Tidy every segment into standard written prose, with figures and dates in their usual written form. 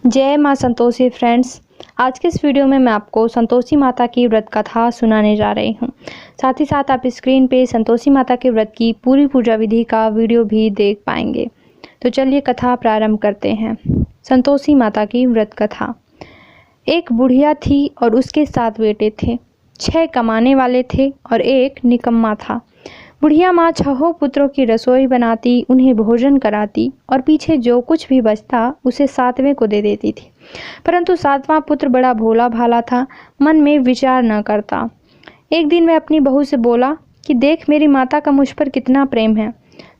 जय माँ संतोषी फ्रेंड्स। आज के इस वीडियो में मैं आपको संतोषी माता की व्रत कथा सुनाने जा रही हूँ। साथ ही साथ आप स्क्रीन पे संतोषी माता के व्रत की पूरी पूजा विधि का वीडियो भी देख पाएंगे। तो चलिए कथा प्रारंभ करते हैं। संतोषी माता की व्रत कथा। एक बुढ़िया थी और उसके 7 बेटे थे। 6 कमाने वाले थे और एक निकम्मा था। बुढ़िया माँ 6 पुत्रों की रसोई बनाती, उन्हें भोजन कराती और पीछे जो कुछ भी बचता उसे 7वें को दे देती थी। परंतु 7वां पुत्र बड़ा भोला भाला था, मन में विचार न करता। एक दिन वह अपनी बहू से बोला कि देख मेरी माता का मुझ पर कितना प्रेम है।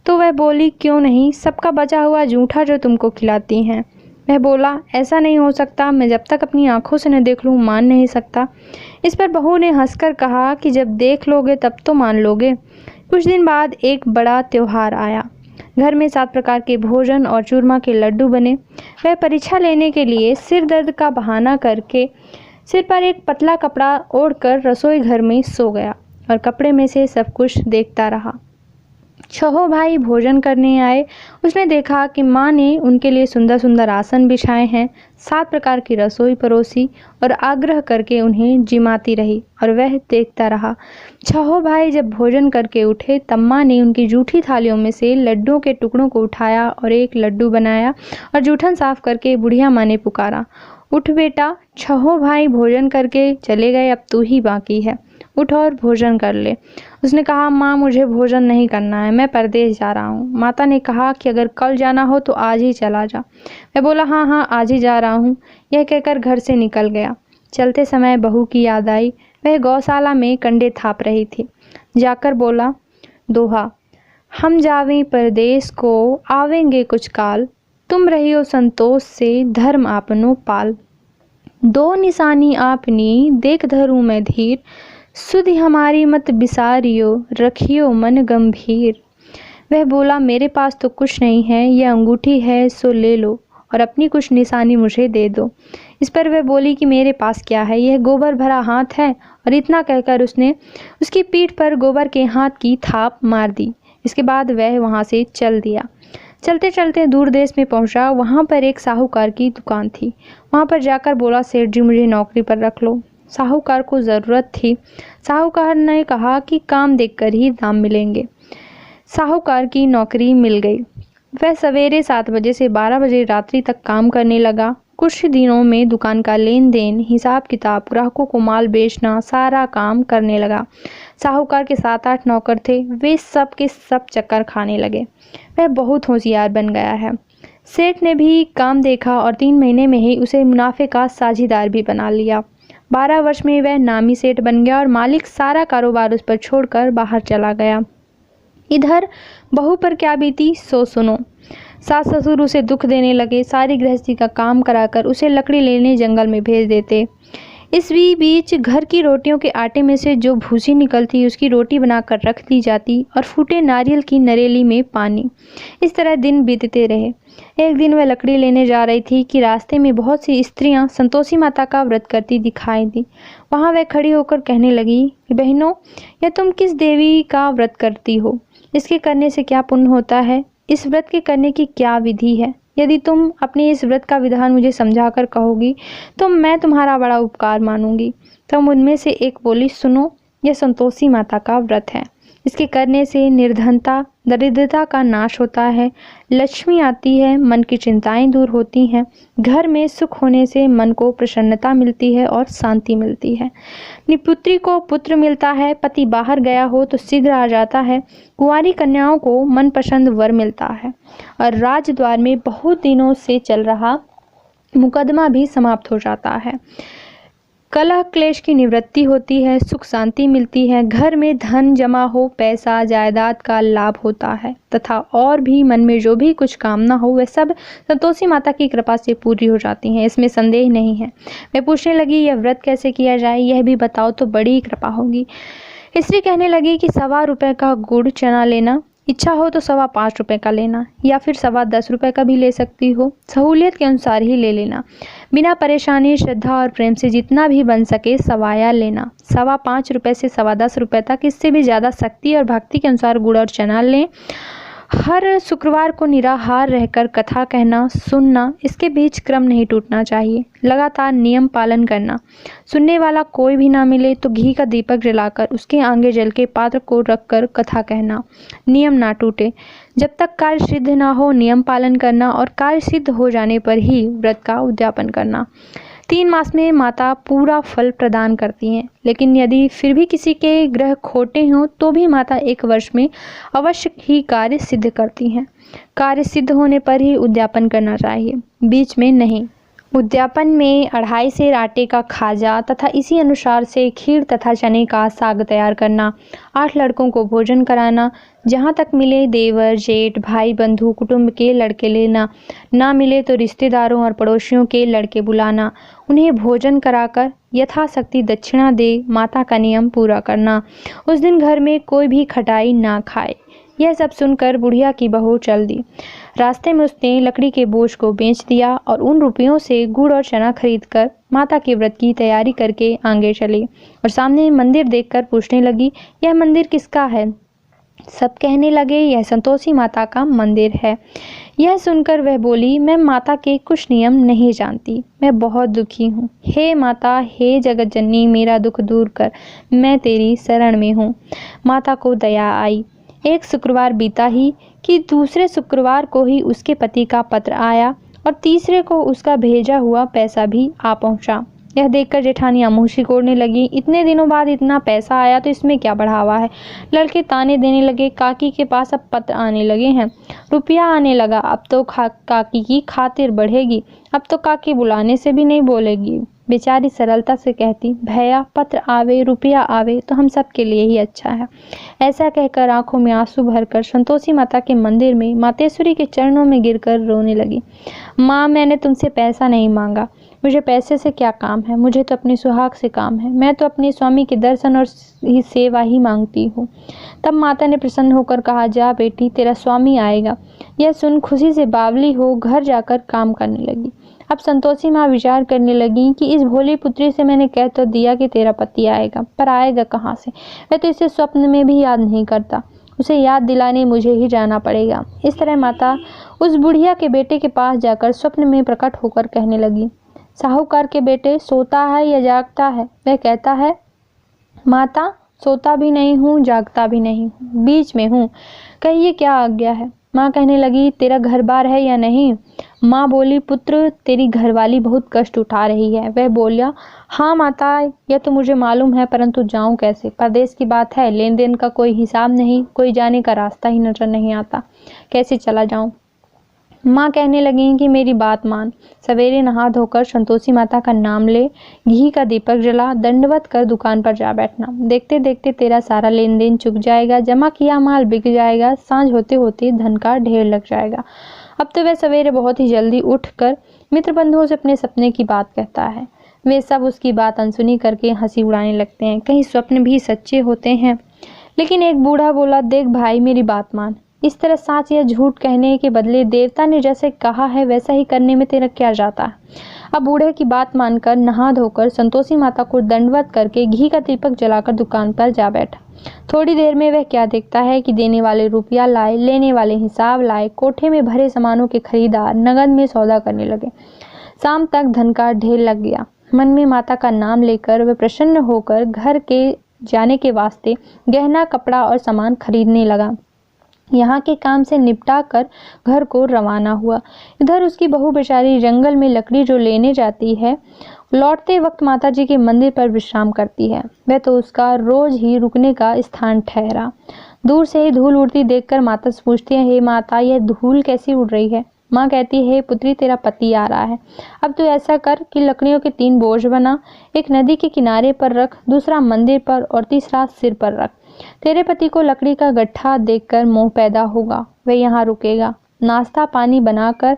तो वह बोली, क्यों नहीं, सबका बचा हुआ जूठा जो तुमको खिलाती हैं। वह बोला, ऐसा नहीं हो सकता, मैं जब तक अपनी आंखों से न देख लूँ मान नहीं सकता। इस पर बहू ने हंसकर कहा कि जब देख लोगे तब तो मान लोगे। कुछ दिन बाद एक बड़ा त्योहार आया। घर में 7 प्रकार के भोजन और चूरमा के लड्डू बने। वह परीक्षा लेने के लिए सिर दर्द का बहाना करके सिर पर एक पतला कपड़ा ओढ़कर रसोई घर में सो गया और कपड़े में से सब कुछ देखता रहा। 6 भाई भोजन करने आए। उसने देखा कि माँ ने उनके लिए सुंदर सुंदर आसन बिछाए हैं, 7 प्रकार की रसोई परोसी और आग्रह करके उन्हें जिमाती रही और वह देखता रहा। 6 भाई जब भोजन करके उठे तब माँ ने उनकी जूठी थालियों में से लड्डुओं के टुकड़ों को उठाया और एक लड्डू बनाया और जूठन साफ करके बुढ़िया माँ ने पुकारा, उठ बेटा, 6 भाई भोजन करके चले गए, अब तू ही बाकी है, उठ और भोजन कर ले। उसने कहा, माँ मुझे भोजन नहीं करना है, मैं परदेश जा रहा हूँ। माता ने कहा कि अगर कल जाना हो तो आज ही चला जा। मैं बोला, हाँ हाँ आज ही जा रहा हूँ। यह कहकर घर से निकल गया। चलते समय बहू की याद आई। वह गौशाला में कंडे थाप रही थी। जाकर बोला, दोहा, हम जावें परदेश को आवेंगे कुछ काल, तुम रहियो संतोष से धर्म आपनो पाल। 2 निशानी आपनी देख धरूं मैं धीर, सुधि हमारी मत बिसारियो रखियो मन गंभीर। वह बोला, मेरे पास तो कुछ नहीं है, यह अंगूठी है सो ले लो और अपनी कुछ निशानी मुझे दे दो। इस पर वह बोली कि मेरे पास क्या है, यह गोबर भरा हाथ है। और इतना कहकर उसने उसकी पीठ पर गोबर के हाथ की थाप मार दी। इसके बाद वह वहाँ से चल दिया। चलते चलते दूर देश में पहुंचा। वहाँ पर एक साहूकार की दुकान थी। वहाँ पर जाकर बोला, सेठ जी मुझे नौकरी पर रख लो। साहूकार को ज़रूरत थी। साहूकार ने कहा कि काम देखकर ही दाम मिलेंगे। साहूकार की नौकरी मिल गई। वह सवेरे 7 बजे से 12 बजे रात्रि तक काम करने लगा। कुछ दिनों में दुकान का लेन देन, हिसाब किताब, ग्राहकों को माल बेचना, सारा काम करने लगा। साहूकार के 7-8 नौकर थे, वे सब के सब चक्कर खाने लगे। वह बहुत होशियार बन गया है। सेठ ने भी काम देखा और 3 महीने में ही उसे मुनाफे का साझीदार भी बना लिया। 12 वर्ष में वह नामी सेठ बन गया और मालिक सारा कारोबार उस पर छोड़कर बाहर चला गया। इधर बहू पर क्या बीती सो सुनो। सास ससुर उसे दुख देने लगे। सारी गृहस्थी का काम कराकर उसे लकड़ी लेने जंगल में भेज देते। इस बीच घर की रोटियों के आटे में से जो भूसी निकलती उसकी रोटी बनाकर रख दी जाती और फूटे नारियल की नरेली में पानी। इस तरह दिन बीतते रहे। एक दिन वह लकड़ी लेने जा रही थी कि रास्ते में बहुत सी स्त्रियां संतोषी माता का व्रत करती दिखाई दी। वहां वह खड़ी होकर कहने लगी कि बहनों, यह तुम किस देवी का व्रत करती हो? इसके करने से क्या पुण्य होता है? इस व्रत के करने की क्या विधि है? यदि तुम अपने इस व्रत का विधान मुझे समझाकर कहोगी तो मैं तुम्हारा बड़ा उपकार मानूंगी। तब उनमें से एक बोली, सुनो, यह संतोषी माता का व्रत है। इसके करने से निर्धनता, दरिद्रता का नाश होता है, लक्ष्मी आती है, मन की चिंताएं दूर होती हैं, घर में सुख होने से मन को प्रसन्नता मिलती है और शांति मिलती है। निपुत्री को पुत्र मिलता है, पति बाहर गया हो तो शीघ्र आ जाता है, कुंवारी कन्याओं को मनपसंद वर मिलता है और राजद्वार में बहुत दिनों से चल रहा मुकदमा भी समाप्त हो जाता है। कलह क्लेश की निवृत्ति होती है, सुख शांति मिलती है, घर में धन जमा हो, पैसा जायदाद का लाभ होता है तथा और भी मन में जो भी कुछ कामना हो वह सब संतोषी माता की कृपा से पूरी हो जाती हैं, इसमें संदेह नहीं है। मैं पूछने लगी, यह व्रत कैसे किया जाए, यह भी बताओ तो बड़ी कृपा होगी। स्त्री कहने लगी कि 1.25 रुपये का गुड़ चना लेना, इच्छा हो तो 5.25 रुपये का लेना या फिर 10.25 रुपये का भी ले सकती हो, सहूलियत के अनुसार ही ले लेना। बिना परेशानी, श्रद्धा और प्रेम से जितना भी बन सके सवाया लेना। 5.25 रुपये से 10.25 रुपये तक, इससे भी ज़्यादा शक्ति और भक्ति के अनुसार गुड़ और चना लें। हर शुक्रवार को निराहार रहकर कथा कहना, सुनना, इसके बीच क्रम नहीं टूटना चाहिए। लगातार नियम पालन करना। सुनने वाला कोई भी ना मिले तो घी का दीपक जलाकर उसके आगे जल के पात्र को रखकर कथा कहना। नियम ना टूटे। जब तक कार्य सिद्ध ना हो नियम पालन करना और कार्य सिद्ध हो जाने पर ही व्रत का उद्यापन करना। 3 मास में माता पूरा फल प्रदान करती हैं, लेकिन यदि फिर भी किसी के ग्रह खोटे हों तो भी माता 1 वर्ष में अवश्य ही कार्य सिद्ध करती हैं। कार्य सिद्ध होने पर ही उद्यापन करना चाहिए, बीच में नहीं। उद्यापन में 2.5 सेर आटे का खाजा तथा इसी अनुसार से खीर तथा चने का साग तैयार करना। 8 लड़कों को भोजन कराना। जहाँ तक मिले देवर, जेठ, भाई, बंधु, कुटुंब के लड़के लेना। ना मिले तो रिश्तेदारों और पड़ोसियों के लड़के बुलाना। उन्हें भोजन कराकर यथाशक्ति दक्षिणा दे माता का नियम पूरा करना। उस दिन घर में कोई भी खटाई ना खाए। यह सब सुनकर बुढ़िया की बहू चल दी। रास्ते में उसने लकड़ी के बोझ को बेच दिया और उन रुपयों से गुड़ और चना खरीदकर माता के व्रत की तैयारी करके आगे चली और सामने मंदिर देखकर पूछने लगी, यह मंदिर किसका है? सब कहने लगे, यह संतोषी माता का मंदिर है। यह सुनकर वह बोली, मैं माता के कुछ नियम नहीं जानती, मैं बहुत दुखी हूँ। हे माता, हे जगत जननी, मेरा दुख दूर कर, मैं तेरी शरण में हूँ। माता को दया आई। एक शुक्रवार बीता ही कि दूसरे शुक्रवार को ही उसके पति का पत्र आया और तीसरे को उसका भेजा हुआ पैसा भी आ पहुंचा। यह देखकर जेठानी मुंह सिकोड़ने लगी। इतने दिनों बाद इतना पैसा आया तो इसमें क्या बढ़ावा है? लड़के ताने देने लगे। काकी के पास अब पत्र आने लगे हैं, रुपया आने लगा, अब तो काकी की खातिर बढ़ेगी, अब तो काकी बुलाने से भी नहीं बोलेगी। बेचारी सरलता से कहती, भैया पत्र आवे रुपया आवे तो हम सब के लिए ही अच्छा है। ऐसा कहकर आंखों में आंसू भरकर संतोषी माता के मंदिर में मातेश्वरी के चरणों में गिरकर रोने लगी। माँ, मैंने तुमसे पैसा नहीं मांगा, मुझे पैसे से क्या काम है, मुझे तो अपने सुहाग से काम है, मैं तो अपने स्वामी के दर्शन और सेवा ही मांगती हूँ। तब माता ने प्रसन्न होकर कहा, जा बेटी, तेरा स्वामी आएगा। यह सुन खुशी से बावली हो घर जाकर काम करने लगी। अब संतोषी माँ विचार करने लगी कि इस भोली पुत्री से मैंने कह तो दिया कि तेरा पति आएगा, पर आएगा कहाँ से? मैं तो इसे स्वप्न में भी याद नहीं करता, उसे याद दिलाने मुझे ही जाना पड़ेगा। इस तरह माता उस बुढ़िया के बेटे के पास जाकर स्वप्न में प्रकट होकर कहने लगी, साहूकार के बेटे, सोता है या जागता है? वह कहता है, माता सोता भी नहीं हूँ, जागता भी नहीं हूँ, बीच में हूँ, कहिए क्या आज्ञा है? माँ कहने लगी, तेरा घर बार है या नहीं? माँ बोली, पुत्र, तेरी घरवाली बहुत कष्ट उठा रही है। वह बोलिया, हाँ माता, यह तो मुझे मालूम है, परंतु जाऊं कैसे? परदेश की बात है, लेन देन का कोई हिसाब नहीं, कोई जाने का रास्ता ही नजर नहीं आता, कैसे चला जाऊं? माँ कहने लगी कि मेरी बात मान, सवेरे नहा धोकर संतोषी माता का नाम ले, घी का दीपक जला, दंडवत कर दुकान पर जा बैठना। देखते देखते तेरा सारा लेन देन चुक जाएगा, जमा किया माल बिक जाएगा, सांझ होते होते धन का ढेर लग जाएगा। अब तो वह सवेरे बहुत ही जल्दी उठकर मित्र बंधुओं से अपने सपने की बात कहता है। वे सब उसकी बात अनसुनी करके हंसी उड़ाने लगते हैं। कहीं स्वप्न भी सच्चे होते हैं। लेकिन एक बूढ़ा बोला, देख भाई, मेरी बात मान, इस तरह सच या झूठ कहने के बदले देवता ने जैसे कहा है वैसा ही करने में तेरा क्या जाता है? अब बूढ़े की बात मानकर नहा धोकर संतोषी माता को दंडवत करके घी का दीपक जलाकर दुकान पर जा बैठा। थोड़ी देर में वह क्या देखता है कि देने वाले रुपया लाए, लेने वाले हिसाब लाए, कोठे में भरे सामानों के खरीदार नगद में सौदा करने लगे। शाम तक धन का ढेर लग गया। मन में माता का नाम लेकर वह प्रसन्न होकर घर के जाने के वास्ते गहना, कपड़ा और सामान खरीदने लगा। यहाँ के काम से निपटा कर घर को रवाना हुआ। इधर उसकी बहू बेचारी जंगल में लकड़ी जो लेने जाती है, लौटते वक्त माताजी के मंदिर पर विश्राम करती है। वह तो उसका रोज ही रुकने का स्थान ठहरा। दूर से ही धूल उड़ती देखकर माता से पूछती है, हे माता, यह धूल कैसी उड़ रही है? माँ कहती है, पुत्री, तेरा पति आ रहा है। अब तो ऐसा कर कि लकड़ियों के 3 बोझ बना, एक नदी के किनारे पर रख, दूसरा मंदिर पर और तीसरा सिर पर रख। तेरे पति को लकड़ी का गट्ठा देखकर मोह पैदा होगा, वह यहाँ रुकेगा, नाश्ता पानी बनाकर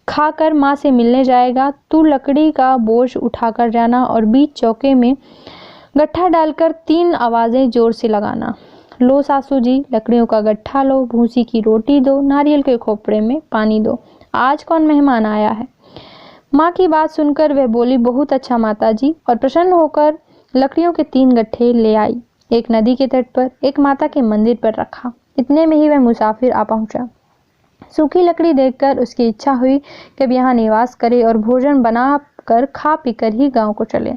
खाकर माँ से मिलने जाएगा। तू लकड़ी का बोझ उठाकर जाना और बीच चौके में गट्ठा डालकर 3 आवाजें जोर से लगाना, लो सासू जी, लकड़ियों का गट्ठा लो, भूसी की रोटी दो, नारियल के खोपड़े में पानी दो, आज कौन मेहमान आया है? माँ की बात सुनकर वह बोली, बहुत अच्छा माता जी, और प्रसन्न होकर लकड़ियों के 3 गट्ठे ले आई। एक नदी के तट पर, एक माता के मंदिर पर रखा। इतने में ही वह मुसाफिर आ पहुंचा। सूखी लकड़ी देखकर उसकी इच्छा हुई कि अब यहाँ निवास करे और भोजन बनाकर खा पीकर ही गांव को चले।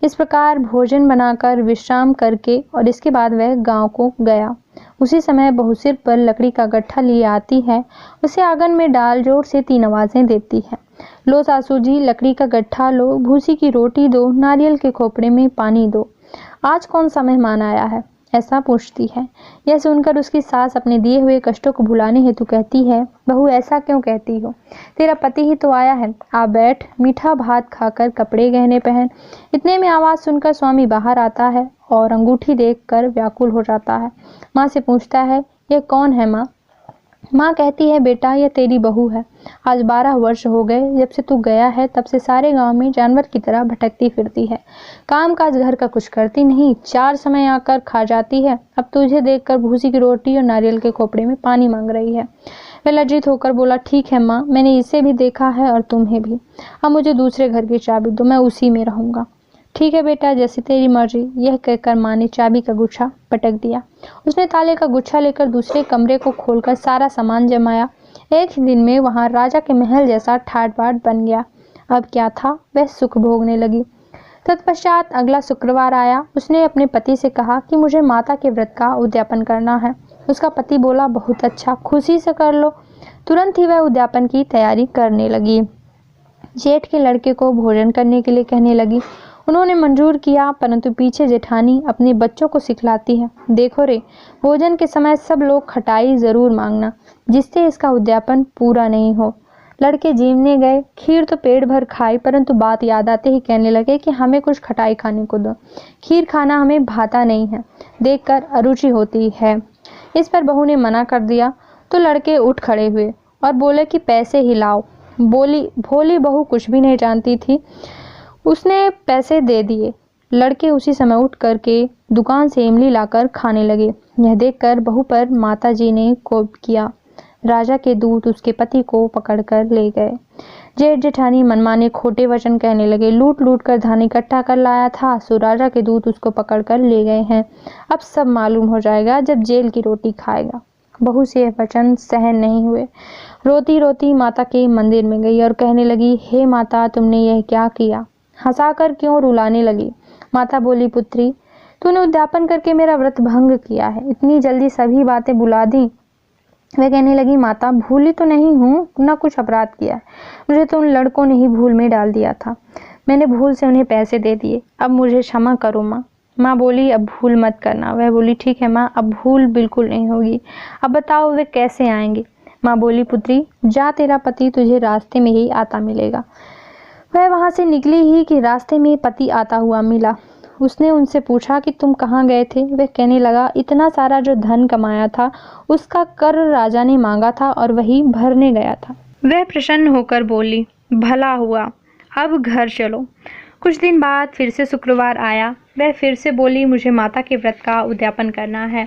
इस प्रकार भोजन बनाकर विश्राम करके और इसके बाद वह गांव को गया। उसी समय बहू सिर पर लकड़ी का गट्ठा लिए आती है। उसे आंगन में डाल जोर से 3 आवाजें देती है। लो सासू जी, लकड़ी का गट्ठा लो, भूसी की रोटी दो, नारियल के खोपड़े में पानी दो। आज कौन सा मेहमान आया है? ऐसा पूछती है। यह सुनकर उसकी सास अपने दिए हुए कष्टों को भुलाने हेतु कहती है, बहू ऐसा क्यों कहती हो? तेरा पति ही तो आया है। आ बैठ, मीठा भात खाकर कपड़े गहने पहन। इतने में आवाज सुनकर स्वामी बाहर आता है और अंगूठी देखकर व्याकुल हो जाता है। माँ से पूछता है, यह कौन है माँ? माँ कहती है, बेटा यह तेरी बहू है। आज 12 वर्ष हो गए जब से तू गया है, तब से सारे गांव में जानवर की तरह भटकती फिरती है। काम काज घर का कुछ करती नहीं, 4 समय आकर खा जाती है। अब तुझे देखकर भूसी की रोटी और नारियल के खोपड़े में पानी मांग रही है। वह लज्जित होकर बोला, ठीक है माँ, मैंने इसे भी देखा है और तुम्हें भी। अब मुझे दूसरे घर की चाबी दो, मैं उसी में रहूंगा। ठीक है बेटा, जैसी तेरी मर्जी। यह कहकर माँ ने चाबी का गुच्छा पटक दिया। उसने ताले का गुच्छा लेकर दूसरे कमरे को खोलकर सारा सामान जमाया। एक ही दिन में वहां राजा के महल जैसा ठाट बाट बन गया। अब क्या था, वह सुख भोगने लगी। तत्पश्चात अगला शुक्रवार आया। उसने अपने पति से कहा कि मुझे माता के व्रत का उद्यापन करना है। उसका पति बोला, बहुत अच्छा, खुशी से कर लो। तुरंत ही वह उद्यापन की तैयारी करने लगी। जेठ के लड़के को भोजन करने के लिए कहने लगी। उन्होंने मंजूर किया, परंतु पीछे जेठानी अपने बच्चों को सिखलाती है, देखो रे, भोजन के समय सब लोग खटाई जरूर मांगना, जिससे इसका उद्यापन पूरा नहीं हो। लड़के जीवने गए। खीर तो पेट भर खाई, परंतु बात याद आते ही कहने लगे कि हमें कुछ खटाई खाने को दो। खीर खाना हमें भाता नहीं है, देखकर अरुचि होती है। इस पर बहू ने मना कर दिया तो लड़के उठ खड़े हुए और बोले कि पैसे ही लाओ। भोली बहू कुछ भी नहीं जानती थी, उसने पैसे दे दिए। लड़के उसी समय उठ करके दुकान से इमली लाकर खाने लगे। यह देखकर बहू पर माताजी ने कोप किया। राजा के दूत उसके पति को पकड़कर ले गए। जेठ जेठानी मनमाने खोटे वचन कहने लगे। लूट लूट कर धन इकट्ठा कर लाया था, सो राजा के दूत उसको पकड़कर ले गए हैं। अब सब मालूम हो जाएगा जब जेल की रोटी खाएगा। बहू से यह वचन सहन नहीं हुए। रोती रोती माता के मंदिर में गई और कहने लगी, हे माता, तुमने यह क्या किया? हंसाकर क्यों रुलाने लगी? माता बोली, पुत्री, तूने उद्यापन करके मेरा व्रत भंग किया है, इतनी जल्दी सभी बातें भुला दी। वह कहने लगी, माता, भूली तो नहीं हूँ, ना कुछ अपराध किया है। मुझे तो उन लड़कों ने ही भूल में डाल दिया था। मैंने भूल से उन्हें पैसे दे दिए। अब मुझे क्षमा करो माँ। माँ बोली, अब भूल मत करना। वह बोली, ठीक है माँ, अब भूल बिल्कुल नहीं होगी। अब बताओ वे कैसे आएंगे? माँ बोली, पुत्री, जा, तेरा पति तुझे रास्ते में ही आता मिलेगा। वह वहां से निकली ही कि रास्ते में पति आता हुआ मिला। उसने उनसे पूछा कि तुम कहाँ गए थे? वह कहने लगा, इतना सारा जो धन कमाया था उसका कर राजा ने मांगा था और वही भरने गया था। वह प्रसन्न होकर बोली, भला हुआ, अब घर चलो। कुछ दिन बाद फिर से शुक्रवार आया। वह फिर से बोली, मुझे माता के व्रत का उद्यापन करना है।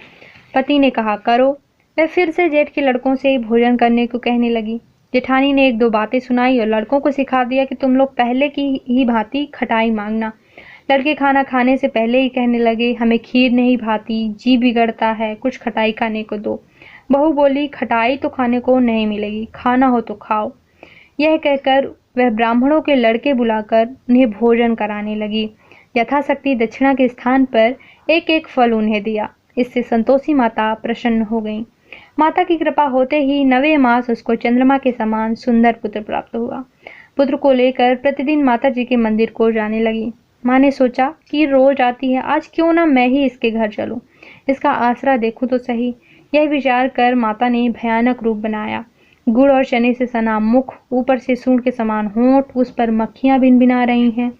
पति ने कहा, करो। वह फिर से जेठ के लड़कों से भोजन करने को कहने लगी। जेठानी ने 1-2 बातें सुनाई और लड़कों को सिखा दिया कि तुम लोग पहले की ही भांति खटाई मांगना। लड़के खाना खाने से पहले ही कहने लगे, हमें खीर नहीं भाती, जी बिगड़ता है, कुछ खटाई खाने को दो। बहू बोली, खटाई तो खाने को नहीं मिलेगी, खाना हो तो खाओ। यह कहकर वह ब्राह्मणों के लड़के बुलाकर उन्हें भोजन कराने लगी। यथाशक्ति दक्षिणा के स्थान पर एक एक फल उन्हें दिया। इससे संतोषी माता प्रसन्न हो गईं। माता की कृपा होते ही 9वें मास उसको चंद्रमा के समान सुंदर पुत्र प्राप्त हुआ। पुत्र को लेकर प्रतिदिन माता जी के मंदिर को जाने लगी। माँ ने सोचा कि रोज आती है, आज क्यों ना मैं ही इसके घर चलूं, इसका आसरा देखूं तो सही। यह विचार कर माता ने भयानक रूप बनाया। गुड़ और चने से सना मुख, ऊपर से सूंड के समान होंठ, उस पर मक्खियां भिनभिना रही हैं।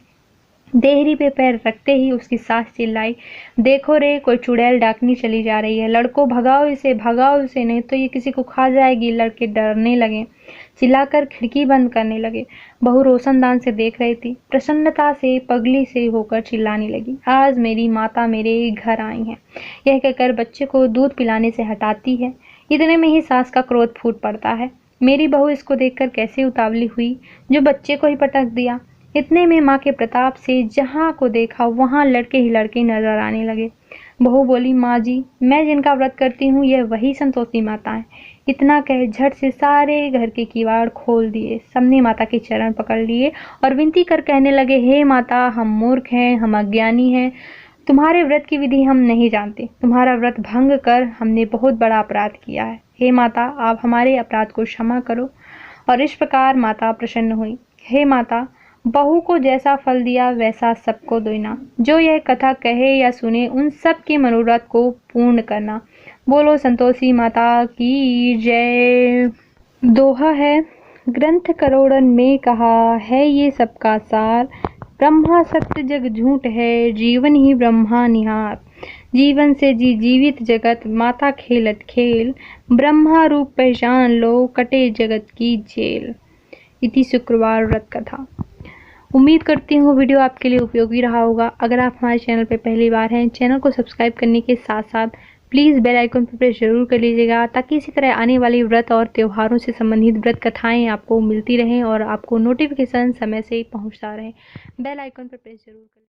देहरी पे पैर रखते ही उसकी सास चिल्लाई, देखो रे, कोई चुड़ैल डाकनी चली जा रही है, लड़कों भगाओ इसे, नहीं तो ये किसी को खा जाएगी। लड़के डरने लगे, चिल्लाकर खिड़की बंद करने लगे। बहू रोशनदान से देख रही थी, प्रसन्नता से पगली से होकर चिल्लाने लगी, आज मेरी माता मेरे घर आई है। यह कहकर बच्चे को दूध पिलाने से हटाती है। इतने में ही सास का क्रोध फूट पड़ता है। मेरी बहू इसको देखकर कैसे उतावली हुई जो बच्चे को ही पटक दिया। इतने में माँ के प्रताप से जहाँ को देखा वहाँ लड़के ही लड़के नजर आने लगे। बहू बोली, माँ जी, मैं जिनका व्रत करती हूँ यह वही संतोषी माता है। इतना कह झट से सारे घर के किवाड़ खोल दिए। सबने माता के चरण पकड़ लिए और विनती कर कहने लगे, हे माता, हम मूर्ख हैं, हम अज्ञानी हैं, तुम्हारे व्रत की विधि हम नहीं जानते। तुम्हारा व्रत भंग कर हमने बहुत बड़ा अपराध किया है। हे माता, आप हमारे अपराध को क्षमा करो। और इस प्रकार माता प्रसन्न हुई। हे माता, बहू को जैसा फल दिया वैसा सबको देना। जो यह कथा कहे या सुने उन सब के मनोरथ को पूर्ण करना। बोलो संतोषी माता की जय। दोहा है, ग्रंथ करोड़न में कहा है ये सबका सार। ब्रह्मा सत्य जग झूठ है, जीवन ही ब्रह्मा निहार। जीवन से जी जीवित जगत, माता खेलत खेल। ब्रह्मा रूप पहचान लो, कटे जगत की जेल। इति शुक्रवार व्रत कथा। उम्मीद करती हूँ वीडियो आपके लिए उपयोगी रहा होगा। अगर आप हमारे चैनल पर पहली बार हैं, चैनल को सब्सक्राइब करने के साथ साथ प्लीज़ बेल आइकन पर प्रेस जरूर कर लीजिएगा, ताकि इसी तरह आने वाली व्रत और त्योहारों से संबंधित व्रत कथाएं आपको मिलती रहें और आपको नोटिफिकेशन समय से पहुंचता रहे। बेल आइकन पर प्रेस जरूर करें।